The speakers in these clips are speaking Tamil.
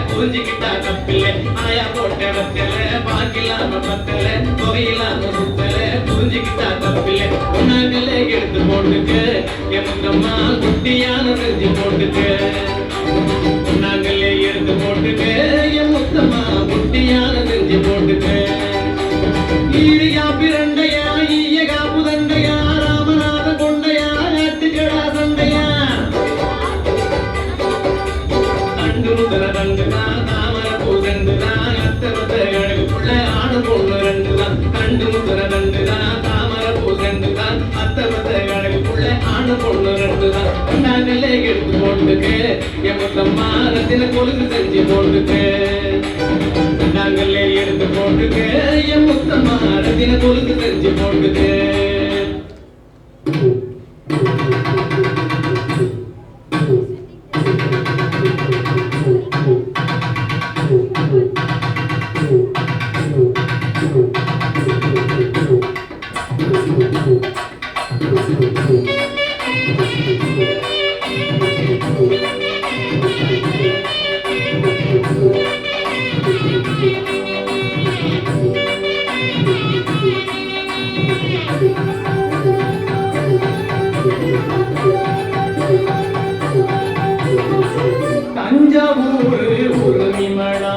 புரிஞ்சுக்கிட்டா தப்பில்லை ஆயா போட்ட வத்தல பாக்கிலாம பத்தல கோயிலாம சுத்தல புரிஞ்சுக்கிட்டா தப்பில்லை உன்னாங்களே எடுத்து போட்டுக்கு எமுத்தம்மா குட்டியான செஞ்சு போட்டுக்கு உன்னாங்களே எடுத்து போட்டுக்கு எமுத்தம்மா குட்டியான செஞ்சு போட்டுக்கு ஈடு காப்பி ரெண்டையா ஈய காப்பு தண்டையா ராமநாத கொண்டையா நாட்டுக்கடா சண்டையா தண்டு முதல தண்டுதான் தாமர பூதண்டுதான் அத்தமத்த கணக்குள்ள ஆணு பொண்ணு ரெண்டுதான் தண்டு முதல தண்டுதான் தாமர பூதண்டுதான் அத்தமத்த கணக்குள்ள ஆணு பொண்ணு ரெண்டுதான் நாங்களே எடுத்து போட்டுக்கு எமுத்தம்மா ரத்தின கொழுந்து செஞ்சு போட்டுக்கு நாங்களே எடுத்து போட்டுக்கு எமுத்தம்மா ரத்தின கொழுந்து செஞ்சு போட்டுக்கு தஞ்சாவூர் உரிமளா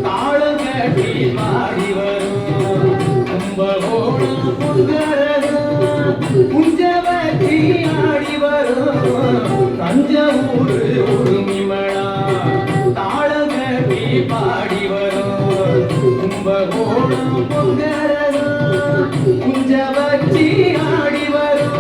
தாளம் கட்டி பாடி வரும் கும்பகோணம் குஞ்சவத்தி ஆடி வரும் தஞ்சாவூர் உரிமளா தாளம் கட்டி பாடி வரும் கும்பகோணம் குஞ்சவத்தி ஆடி வரும்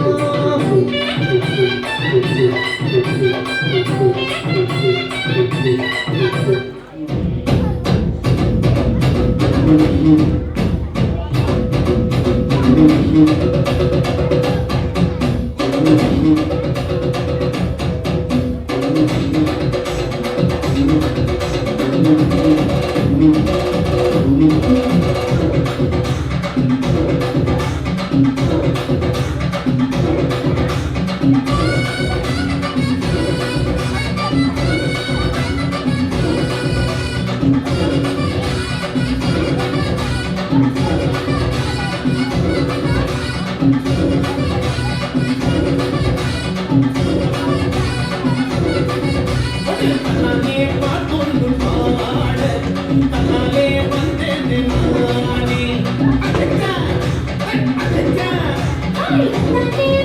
Hey!